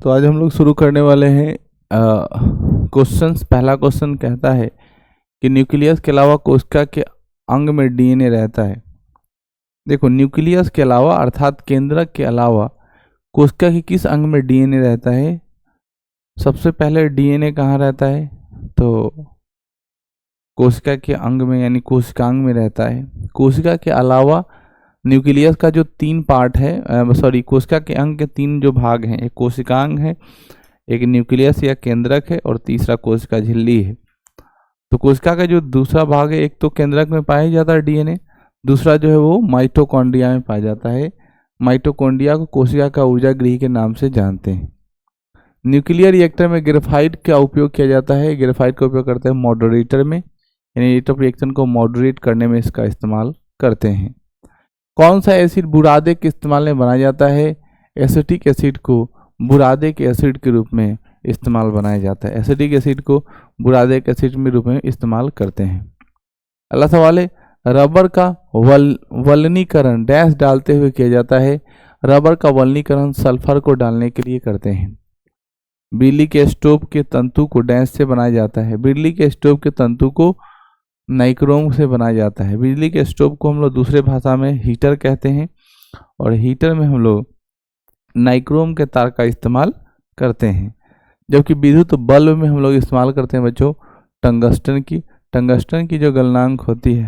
तो आज हम लोग शुरू करने वाले हैं क्वेश्चंस। पहला क्वेश्चन कहता है कि न्यूक्लियस के अलावा कोशिका के अंग में डीएनए रहता है। देखो, न्यूक्लियस के अलावा अर्थात केंद्रक के अलावा कोशिका के किस अंग में डीएनए रहता है? सबसे पहले डीएनए कहाँ रहता है? तो कोशिका के अंग में यानी कोशिकांग में रहता है। कोशिका के अलावा न्यूक्लियस का जो तीन पार्ट है, कोशिका के अंग के तीन जो भाग हैं, एक कोशिकांग है, एक न्यूक्लियस या केंद्रक है और तीसरा कोशिका झिल्ली है। तो कोशिका का जो दूसरा भाग है, एक तो केंद्रक में पाया जाता है डीएनए, दूसरा जो है वो माइटोकॉन्ड्रिया में पाया जाता है। माइटोकॉन्ड्रिया को कोशिका का ऊर्जा गृह के नाम से जानते हैं। न्यूक्लियर रिएक्टर में ग्रेफाइट का उपयोग किया जाता है। ग्रेफाइट का उपयोग करते हैं मॉडरेटर में, यानी रिएक्शन को मॉडरेट करने में इसका इस्तेमाल करते हैं। कौन सा एसिड बुरादे के इस्तेमाल में बनाया जाता है? एसिटिक एसिड को बुरादे के एसिड के रूप में इस्तेमाल बनाया जाता है। एसिटिक एसिड को बुरादे के एसिड में रूप में इस्तेमाल करते हैं। अगला सवाल है, रबर का वलनीकरण डैश डालते हुए किया जाता है। रबर का वलनीकरण सल्फर को डालने के लिए करते हैं। बिजली के स्टोव के तंतु को डैश से बनाया जाता है। बिजली के स्टोव के तंतु को नाइक्रोम से बनाया जाता है। बिजली के स्टोव को हम लोग दूसरे भाषा में हीटर कहते हैं और हीटर में हम लोग नाइक्रोम के तार का इस्तेमाल करते हैं। जबकि विद्युत बल्ब में हम लोग इस्तेमाल करते हैं बच्चों टंगस्टन की। टंगस्टन की जो गलनांक होती है,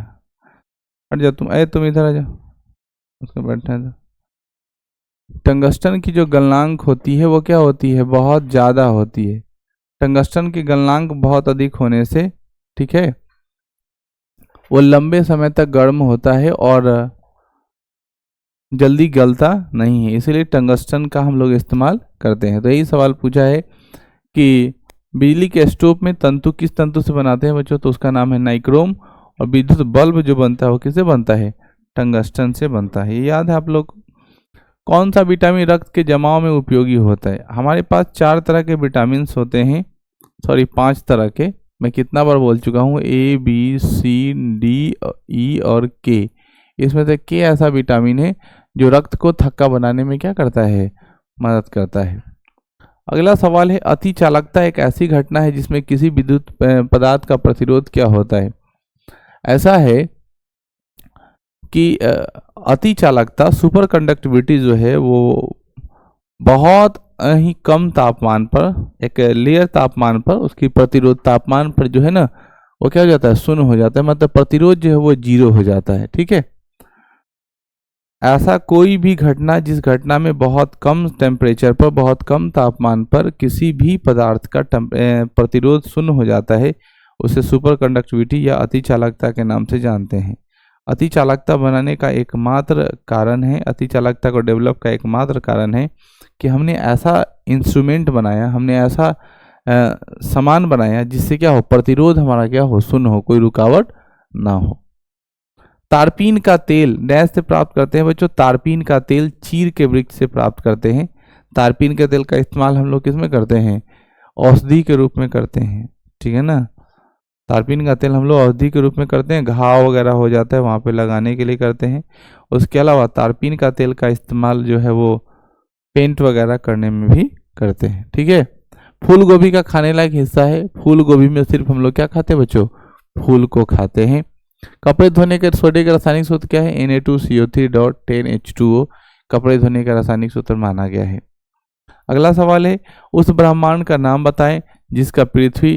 हट जा तुम इधर आ जाओ, उसको बैठने दो। टंगस्टन की जो गलनांक होती है वो क्या होती है? बहुत ज़्यादा होती है। टंगस्टन की गलनांक बहुत अधिक होने से, ठीक है, वो लंबे समय तक गर्म होता है और जल्दी गलता नहीं है, इसीलिए टंगस्टन का हम लोग इस्तेमाल करते हैं। तो यही सवाल पूछा है कि बिजली के स्टोव में तंतु किस तंतु से बनाते हैं बच्चों? तो उसका नाम है नाइक्रोम। और विद्युत बल्ब जो बनता है वो किससे बनता है? टंगस्टन से बनता है। ये याद है आप लोग। कौन सा विटामिन रक्त के जमाव में उपयोगी होता है? हमारे पास 4 तरह के विटामिन होते हैं, 5 तरह के। मैं कितना बार बोल चुका हूँ, A, B, C, D, E और K। इसमें से K ऐसा विटामिन है जो रक्त को थक्का बनाने में क्या करता है? मदद करता है। अगला सवाल है, अति चालकता एक ऐसी घटना है जिसमें किसी विद्युत पदार्थ का प्रतिरोध क्या होता है? ऐसा है कि अति चालकता सुपर कंडक्टिविटी जो है वो बहुत ही कम तापमान पर, एक लेयर तापमान पर, उसकी प्रतिरोध तापमान पर जो है ना वो क्या हो जाता है? शून्य हो जाता है। मतलब प्रतिरोध जो है वो 0 हो जाता है। ठीक है, ऐसा कोई भी घटना जिस घटना में बहुत कम टेम्परेचर पर, बहुत कम तापमान पर किसी भी पदार्थ का प्रतिरोध शून्य हो जाता है, उसे सुपर कंडक्टिविटी या अति चालकता के नाम से जानते हैं। अति चालकता बनाने का एकमात्र कारण है, अति चालकता को डेवलप का एकमात्र कारण है कि हमने ऐसा इंस्ट्रूमेंट बनाया, हमने ऐसा सामान बनाया जिससे क्या हो? प्रतिरोध हमारा क्या हो? शून्य हो, कोई रुकावट ना हो। तारपीन का तेल डैश से प्राप्त करते हैं बच्चों? तारपीन का तेल चीड़ के वृक्ष से प्राप्त करते हैं। तारपीन के तेल का इस्तेमाल हम लोग किस में करते हैं? औषधि के रूप में करते हैं। ठीक है ना, तारपीन का तेल हम लोग औषधि के रूप में करते हैं, घाव वगैरह हो जाता है वहाँ पे लगाने के लिए करते हैं। उसके अलावा तारपीन का तेल का इस्तेमाल जो है वो पेंट वगैरह करने में भी करते हैं। ठीक है, फूल गोभी का खाने लायक हिस्सा है। फूल गोभी में सिर्फ हम लोग क्या खाते हैं बच्चों? फूल को खाते हैं। कपड़े धोने के सोडे का रासायनिक सूत्र क्या है? Na2CO3.10H2O कपड़े धोने का रासायनिक सूत्र माना गया है। अगला सवाल है, उस ब्रह्मांड का नाम बताएं जिसका पृथ्वी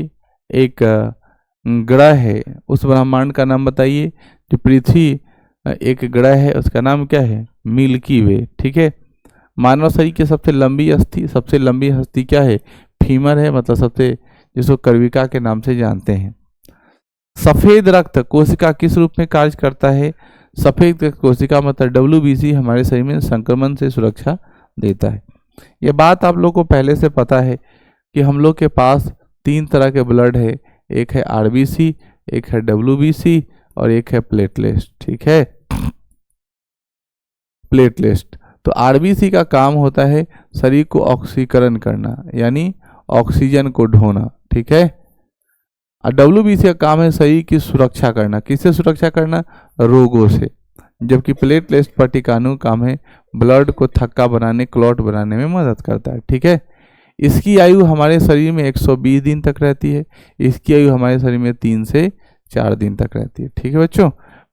एक ग्रह है। उस ब्रह्मांड का नाम बताइए जो पृथ्वी एक ग्रह है, उसका नाम क्या है? मिल्की वे। ठीक है, मानव शरीर की सबसे लंबी हस्ती क्या है? फीमर है, मतलब सबसे, जिसको कर्विका के नाम से जानते हैं। सफेद रक्त कोशिका किस रूप में कार्य करता है? सफेद रक्त कोशिका मतलब WBC हमारे शरीर में संक्रमण से सुरक्षा देता है। यह बात आप लोग को पहले से पता है कि हम लोग के पास 3 तरह के ब्लड है, एक है RBC, एक है WBC और एक है प्लेटलेट। ठीक है, प्लेटलेट। तो RBC का काम होता है शरीर को ऑक्सीकरण करना, यानी ऑक्सीजन को ढोना। ठीक है, और WBC का काम है शरीर की सुरक्षा करना। किससे सुरक्षा करना? रोगों से। जबकि प्लेटलेट पट्टिकाणु काम है ब्लड को थक्का बनाने, क्लॉट बनाने में मदद करता है। ठीक है, इसकी आयु हमारे शरीर में 120 दिन तक रहती है, इसकी आयु हमारे शरीर में 3 से 4 दिन तक रहती है। ठीक है बच्चों,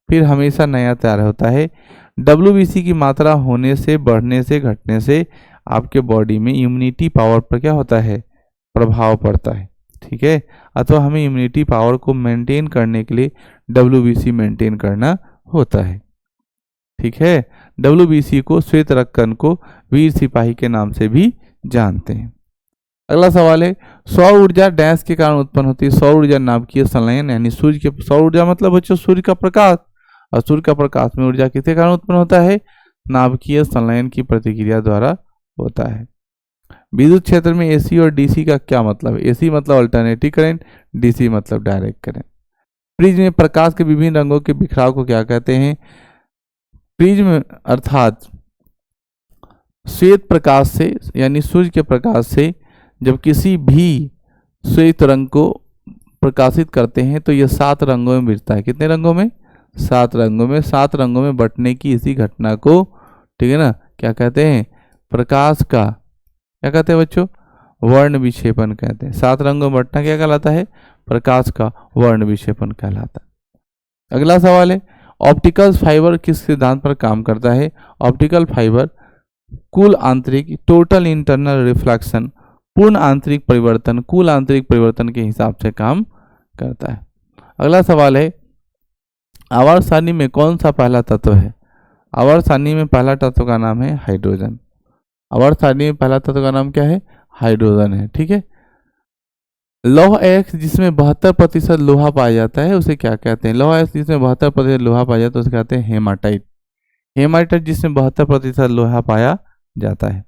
फिर हमेशा नया तैयार होता है। WBC की मात्रा होने से, बढ़ने से, घटने से आपके बॉडी में इम्यूनिटी पावर पर क्या होता है, प्रभाव पड़ता है। ठीक है, अथवा हमें इम्यूनिटी पावर को मेंटेन करने के लिए WBC मेंटेन करना होता है। ठीक है, WBC को, श्वेत रक्तकण को वीर सिपाही के नाम से भी जानते हैं। अगला सवाल है, सौर ऊर्जा डैश के कारण उत्पन्न होती है। सौर ऊर्जा नाभिकीय संलयन यानी सूर्य के, सौर ऊर्जा मतलब बच्चों सूर्य का प्रकाश, और सूर्य का प्रकाश में ऊर्जा किसके कारण उत्पन्न होता है, नाभिकीय संलयन की प्रतिक्रिया द्वारा होता है। विद्युत क्षेत्र में AC और DC का क्या मतलब है? AC मतलब अल्टरनेटिव करंट, DC मतलब डायरेक्ट करंट। प्रिज्म में प्रकाश के विभिन्न रंगों के बिखराव को क्या कहते हैं? प्रिज्म अर्थात श्वेत प्रकाश से यानी सूर्य के प्रकाश से जब किसी भी श्वेत रंग को प्रकाशित करते हैं तो यह 7 रंगों में बिखरता है। कितने रंगों में? 7 रंगों में। 7 रंगों में बंटने की इसी घटना को, ठीक है ना, क्या कहते हैं? प्रकाश का क्या कहते हैं बच्चों? वर्ण विक्षेपण कहते हैं। 7 रंगों में बंटना क्या कहलाता है? प्रकाश का वर्ण विक्षेपण कहलाता है। अगला सवाल है, ऑप्टिकल फाइबर किस सिद्धांत पर काम करता है? ऑप्टिकल फाइबर कुल आंतरिक, टोटल इंटरनल रिफ्लेक्शन, पूर्ण आंतरिक परिवर्तन, कुल आंतरिक परिवर्तन के हिसाब से काम करता है। अगला सवाल है, आवर्त सारणी में कौन सा पहला तत्व है? आवर्त सारणी में पहला तत्व का नाम है हाइड्रोजन। आवर्त सारणी में पहला तत्व का नाम क्या है? हाइड्रोजन है। ठीक है, लौह X जिसमें 72% लोहा पाया जाता है उसे क्या कहते हैं? लौह X जिसमें 72% लोहा पाया जाता है उसे कहते हैं हेमाटाइट। हेमाटाइट जिसमें 72% लोहा पाया जाता है।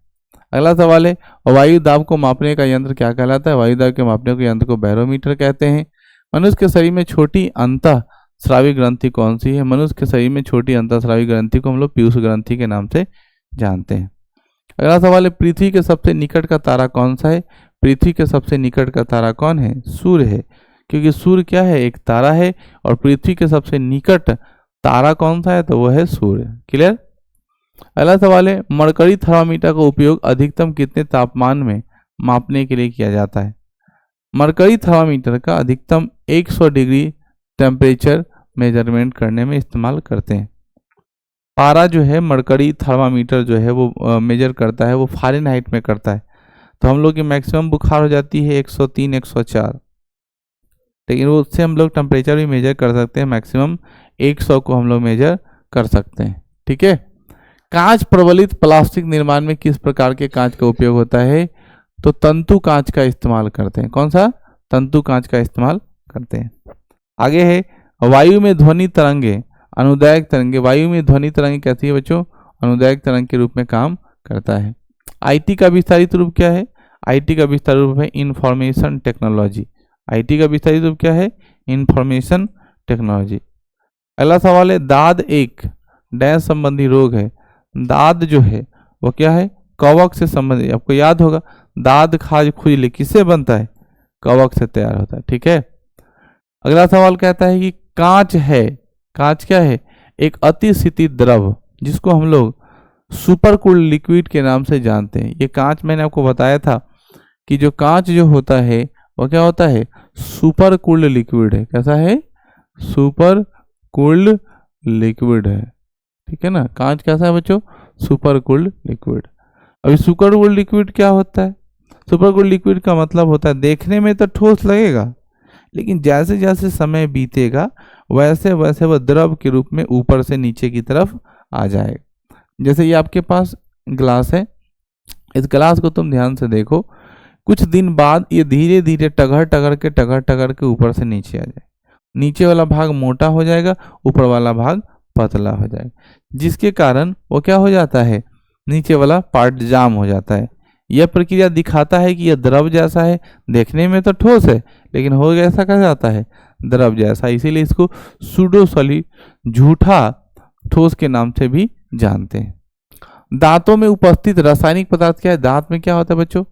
अगला सवाल है, वायु दाब को मापने का यंत्र क्या कहलाता है? वायु दाब के मापने के यंत्र को बैरोमीटर कहते हैं। मनुष्य के शरीर में छोटी अंतःस्रावी ग्रंथि कौन सी है? मनुष्य के शरीर में छोटी अंतःस्रावी ग्रंथि को हम लोग पीयूष ग्रंथि के नाम से जानते हैं। अगला सवाल है, पृथ्वी के सबसे निकट का तारा कौन सा है? पृथ्वी के सबसे निकट का तारा कौन है? सूर्य है, क्योंकि सूर्य क्या है? एक तारा है, और पृथ्वी के सबसे निकट तारा कौन सा है? तो वो है सूर्य। क्लियर? अगला सवाल है, मरकरी थर्मामीटर का उपयोग अधिकतम कितने तापमान में मापने के लिए किया जाता है? मरकरी थर्मामीटर का अधिकतम 100 डिग्री टेम्परेचर मेजरमेंट करने में इस्तेमाल करते हैं। पारा जो है, मरकरी थर्मामीटर जो है वो मेजर करता है, वो फ़ारेनहाइट में करता है। तो हम लोग की मैक्सिमम बुखार हो जाती है 103, 104, लेकिन वो उससे हम लोग टेम्परेचर भी मेजर कर सकते हैं। मैक्सिमम 100 को हम लोग मेजर कर सकते हैं। ठीक है, कांच प्रबलित प्लास्टिक निर्माण में किस प्रकार के कांच का उपयोग होता है? तो तंतु कांच का इस्तेमाल करते हैं। कौन सा? तंतु कांच का इस्तेमाल करते हैं। आगे है, वायु में ध्वनि तरंगे, अनुदैर्घ्य तरंगे, वायु में ध्वनि तरंगे कैसी है बच्चों? अनुदैर्घ्य तरंग के रूप में काम करता है। IT का विस्तारित रूप क्या है? IT का विस्तारित रूप है इंफॉर्मेशन टेक्नोलॉजी। IT का विस्तारित रूप क्या है? Information technology. अगला सवाल है, दाद एक डैश संबंधी रोग है। दाद जो है वो क्या है? कवक से संबंधित। आपको याद होगा, दाद खाज खुजली किससे बनता है? कवक से तैयार होता है। ठीक है, अगला सवाल कहता है कि कांच है, कांच क्या है? एक अतिशीतित द्रव जिसको हम लोग सुपर कूल्ड लिक्विड के नाम से जानते हैं। ये कांच मैंने आपको बताया था कि जो कांच जो होता है वो क्या होता है? सुपर कूल्ड लिक्विड है। कैसा है? सुपर कूल्ड लिक्विड है। ठीक है ना, कांच कैसा है बच्चों? Super cooled liquid. अभी सुपर कूल्ड लिक्विड क्या होता है? सुपर कूल्ड लिक्विड का मतलब होता है देखने में तो ठोस लगेगा, लेकिन जैसे जैसे समय बीतेगा वैसे वैसे वह द्रव के रूप में ऊपर से नीचे की तरफ आ जाएगा। जैसे ये आपके पास ग्लास है, इस ग्लास को तुम ध्यान से देखो, कुछ दिन बाद ये धीरे धीरे टगर टगर के ऊपर से नीचे आ जाए। नीचे वाला भाग मोटा हो जाएगा, ऊपर वाला भाग पतला हो जाएगा, जिसके कारण वो क्या हो जाता है? नीचे वाला पार्ट जाम हो जाता है। यह प्रक्रिया दिखाता है कि यह द्रव जैसा है, देखने में तो ठोस है लेकिन हो ऐसा कैसा जाता है? द्रव जैसा। इसीलिए इसको सूडो सॉलिड, झूठा ठोस के नाम से भी जानते हैं। दांतों में उपस्थित रासायनिक पदार्थ क्या है? दांत में क्या होता है बच्चों?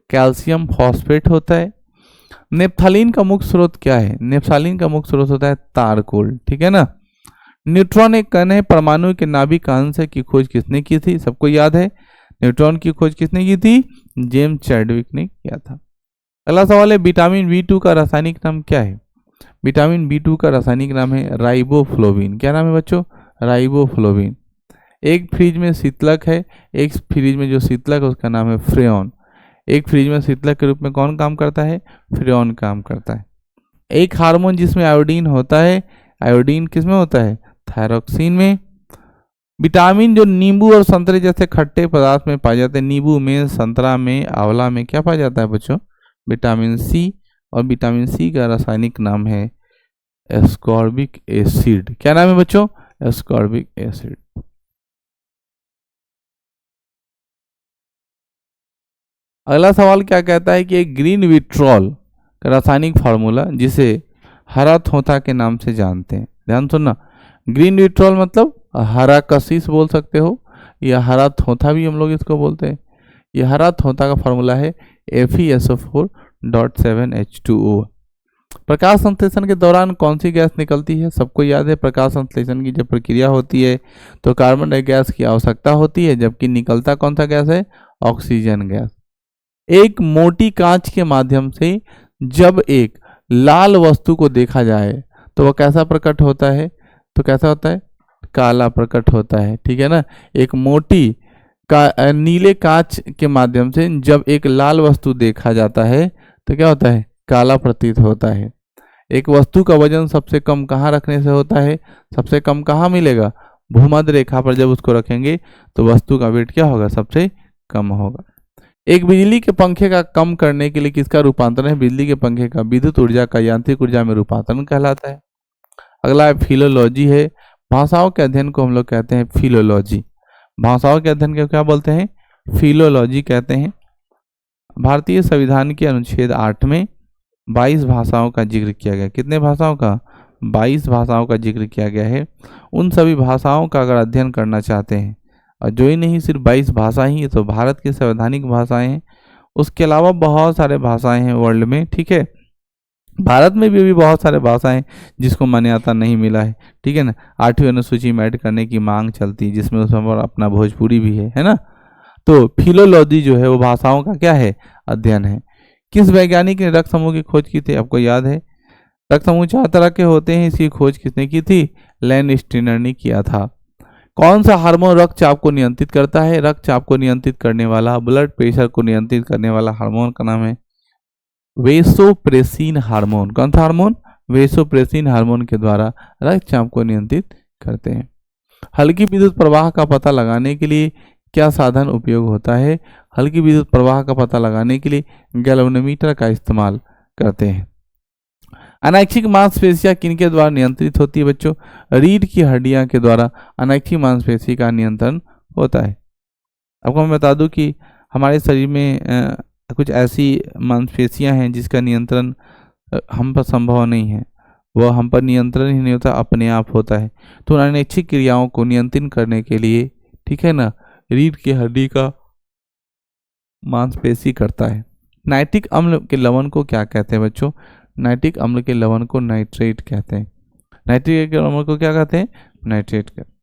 कैल्शियम फॉस्फेट होता है। नेप्थालीन का मुख्य स्रोत क्या है? नेप्थालीन का मुख्य स्रोत होता है तारकोल। ठीक है ना। न्यूट्रॉन एक कण है, परमाणु के नाभिक अंश की खोज किसने की थी? सबको याद है। न्यूट्रॉन की खोज किसने की थी? जेम्स चैडविक ने किया था। अगला सवाल है विटामिन बी2 का रासायनिक नाम क्या है? विटामिन बी2 का रासायनिक नाम है राइबोफ्लोविन। क्या नाम है बच्चों? राइबोफ्लोविन। एक फ्रिज में शीतलक है, एक फ्रिज में जो शीतलक है उसका नाम है फ्रेऑन। एक फ्रिज में शीतलक के रूप में कौन काम करता है? फ्रेऑन काम करता है। एक हार्मोन जिसमें आयोडीन होता है, आयोडीन किसमें होता है? थायरोक्सिन में। विटामिन जो नींबू और संतरे जैसे खट्टे पदार्थ में पाए जाते हैं, नींबू में, संतरा में, आंवला में क्या पाया जाता है बच्चों? Vitamin C. और विटामिन सी का रासायनिक नाम है एस्कॉर्बिक एसिड। क्या नाम है बच्चों? Ascorbic acid. अगला सवाल क्या कहता है कि एक ग्रीन विट्रॉल का रासायनिक फार्मूला जिसे हरा थोथा के नाम से जानते हैं। ध्यान सुनना, ग्रीन विट्रॉल मतलब हरा कशिश बोल सकते हो, या हरा थोथा भी हम लोग इसको बोलते हैं। ये हरा थोथा का फार्मूला है Fe2SO4.7H2O। प्रकाश संश्लेषण के दौरान कौन सी गैस निकलती है? सबको याद है प्रकाश संश्लेषण की जब प्रक्रिया होती है तो कार्बन डाइऑक्साइड की आवश्यकता होती है, जबकि निकलता कौन सा गैस है? Oxygen gas. एक मोटी कांच के माध्यम से जब एक लाल वस्तु को देखा जाए तो वह कैसा प्रकट होता है? तो कैसा होता है? काला प्रकट होता है। ठीक है ना। एक मोटी नीले कांच के माध्यम से जब एक लाल वस्तु देखा जाता है तो क्या होता है? काला प्रतीत होता है। एक वस्तु का वजन सबसे कम कहाँ रखने से होता है? सबसे कम कहाँ मिलेगा? भूमध्य रेखा पर जब उसको रखेंगे तो वस्तु का वेट क्या होगा? सबसे कम होगा। एक बिजली के पंखे का कम करने के लिए किसका रूपांतरण है? बिजली के पंखे का विद्युत ऊर्जा का यांत्रिक ऊर्जा में रूपांतरण कहलाता है। अगला है फिलोलॉजी है। भाषाओं के अध्ययन को हम लोग कहते हैं फिलोलॉजी। भाषाओं के अध्ययन को क्या बोलते हैं? फिलोलॉजी कहते हैं। भारतीय संविधान के अनुच्छेद 8 में 22 भाषाओं का जिक्र किया गया। कितने भाषाओं का? 22 भाषाओं का जिक्र किया गया है। उन सभी भाषाओं का अगर अध्ययन करना चाहते हैं, और जो ही नहीं सिर्फ 22 भाषा ही तो भारत की संवैधानिक भाषाएं हैं, उसके अलावा बहुत सारे भाषाएं हैं वर्ल्ड में। ठीक है, भारत में भी बहुत सारे भाषाएं जिसको मान्यता नहीं मिला है। ठीक है ना। 8वीं अनुसूची में ऐड करने की मांग चलती है, जिसमें उसमें अपना भोजपुरी भी है ना। तो फिलोलॉजी जो है वो भाषाओं का क्या है? अध्ययन है। किस वैज्ञानिक ने रक्त समूह की खोज की थी? आपको याद है रक्त समूह 4 तरह के होते हैं, इसकी खोज किसने की थी? लैंडस्टीनर ने किया था। कौन सा हार्मोन रक्तचाप को नियंत्रित करता है? रक्तचाप को नियंत्रित करने वाला, ब्लड प्रेशर को नियंत्रित करने वाला हार्मोन का नाम है वेसोप्रेसिन हार्मोन। कौन सा हार्मोन? वेसोप्रेसिन हार्मोन के द्वारा रक्तचाप को नियंत्रित करते हैं। हल्की विद्युत प्रवाह का पता लगाने के लिए क्या साधन उपयोग होता है? हल्की विद्युत प्रवाह का पता लगाने के लिए गैल्वेनोमीटर का इस्तेमाल करते हैं। अनैच्छिक मांसपेशियां किनके द्वारा नियंत्रित होती है बच्चों? रीढ़ की हड्डियां के द्वारा अनैच्छिक मांसपेशी का नियंत्रण होता है। आपको मैं बता दूं कि हमारे शरीर में कुछ ऐसी मांसपेशियां हैं जिसका नियंत्रण हम पर संभव नहीं है। वह हम पर नियंत्रण ही नहीं होता, अपने आप होता है। तो अनैच्छिक क्रियाओं को नियंत्रित करने के लिए, ठीक है ना, रीढ़ की हड्डी का मांसपेशी करता है। नाइट्रिक अम्ल के लवण को क्या कहते हैं बच्चों? नाइट्रिक अम्ल के लवण को नाइट्रेट कहते हैं। नाइट्रिक अम्ल को क्या कहते हैं? नाइट्रेट कहते हैं।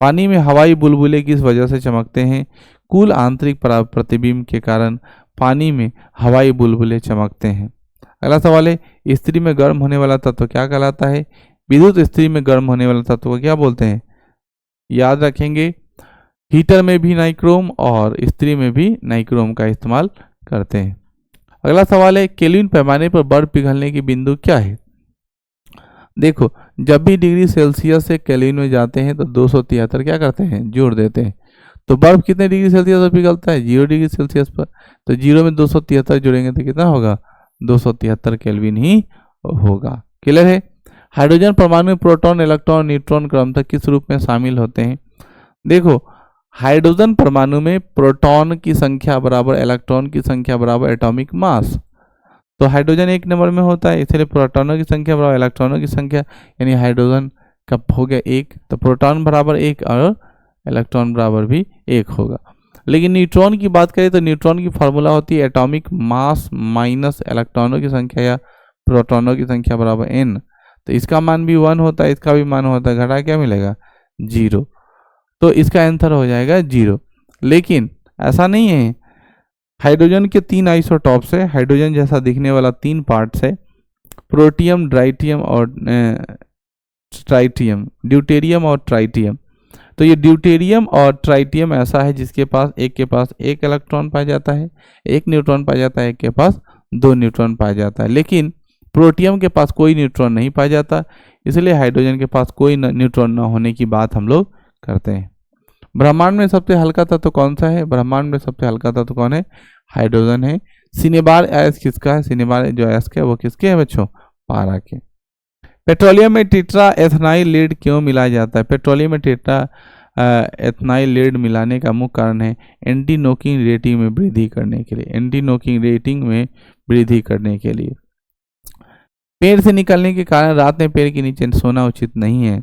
पानी में हवाई बुलबुले किस वजह से चमकते हैं? कुल आंतरिक प्रतिबिंब के कारण पानी में हवाई बुलबुले चमकते हैं। अगला सवाल है, स्त्री में गर्म होने वाला तत्व क्या कहलाता है? विद्युत स्त्री में गर्म होने वाला तत्व को क्या बोलते हैं? याद रखेंगे, हीटर में भी नाइक्रोम और स्त्री में भी नाइक्रोम का इस्तेमाल करते हैं। अगला सवाल है, केल्विन पैमाने पर बर्फ पिघलने की बिंदु क्या है? देखो, जब भी डिग्री सेल्सियस से केल्विन में जाते हैं तो 273 क्या करते हैं? जोड़ देते हैं। तो बर्फ कितने डिग्री सेल्सियस पर पिघलता है? 0 डिग्री सेल्सियस पर। तो 0 में 273 जोड़ेंगे तो कितना होगा? 273 केल्विन ही होगा। क्लियर है। हाइड्रोजन परमाणु में प्रोटॉन, इलेक्ट्रॉन, न्यूट्रॉन क्रमशः किस रूप में शामिल होते हैं? देखो, हाइड्रोजन परमाणु में प्रोटॉन की संख्या बराबर इलेक्ट्रॉन की संख्या बराबर एटॉमिक मास। तो हाइड्रोजन 1 नंबर में होता है, इसलिए प्रोटॉनों की संख्या बराबर इलेक्ट्रॉनों की संख्या, यानी हाइड्रोजन का हो गया 1, तो प्रोटॉन बराबर 1 और इलेक्ट्रॉन बराबर भी 1 होगा। लेकिन न्यूट्रॉन की बात करें तो न्यूट्रॉन की फार्मूला होती है एटॉमिक मास माइनस इलेक्ट्रॉनों की संख्या या प्रोटॉनों की संख्या बराबर n। तो इसका मान भी 1 होता है, इसका भी मान होता है, घटा क्या मिलेगा? 0। तो इसका आंसर हो जाएगा 0। लेकिन ऐसा नहीं है। हाइड्रोजन के 3 आइसोटॉप्स है, हाइड्रोजन जैसा दिखने वाला 3 पार्ट्स है, प्रोटियम, ड्राइटियम और ट्राइटियम, ड्यूटेरियम और ट्राइटियम। तो ये ड्यूटेरियम और ट्राइटियम ऐसा है जिसके पास एक के पास एक इलेक्ट्रॉन पाया जाता है, एक न्यूट्रॉन पाया जाता है, एक के पास 2 न्यूट्रॉन पाया जाता है। लेकिन प्रोटियम के पास कोई न्यूट्रॉन नहीं पाया जाता, इसलिए हाइड्रोजन के पास कोई न्यूट्रॉन न होने की बात हम लोग करते हैं। ब्रह्मांड में सबसे हल्का तत्व कौन सा है? ब्रह्मांड में सबसे हल्का तत्व कौन है? हाइड्रोजन है। सिनेबार ऐश किसका है? सिनेबार जो ऐश है वो किसके है बच्चों? पारा के। पेट्रोलियम में टेट्रा एथनाइल लीड क्यों मिलाया जाता है? पेट्रोलियम में टेट्रा एथनाइल लीड मिलाने का मुख्य कारण है एंटी नॉकिंग रेटिंग में वृद्धि करने के लिए, एंटी नॉकिंग रेटिंग में वृद्धि करने के लिए। पेड़ से निकलने के कारण रात में पेड़ के नीचे सोना उचित नहीं है।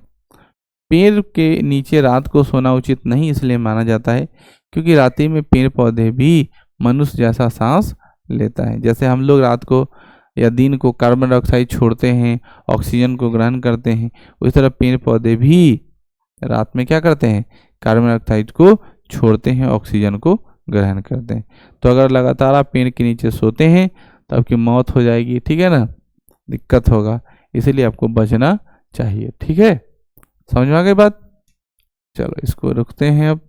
पेड़ के नीचे रात को सोना उचित नहीं इसलिए माना जाता है क्योंकि रात्रि में पेड़ पौधे भी मनुष्य जैसा सांस लेता है। जैसे हम लोग रात को या दिन को कार्बन डाइऑक्साइड छोड़ते हैं, ऑक्सीजन को ग्रहण करते हैं, उसी तरह पेड़ पौधे भी रात में क्या करते हैं? कार्बन डाइऑक्साइड को छोड़ते हैं, ऑक्सीजन को ग्रहण करते हैं। तो अगर लगातार आप पेड़ के नीचे सोते हैं तो आपकी मौत हो जाएगी, ठीक है ना, दिक्कत होगा, इसीलिए आपको बचना चाहिए। ठीक है, समझ में आ गई बात? चलो इसको रुकते हैं अब।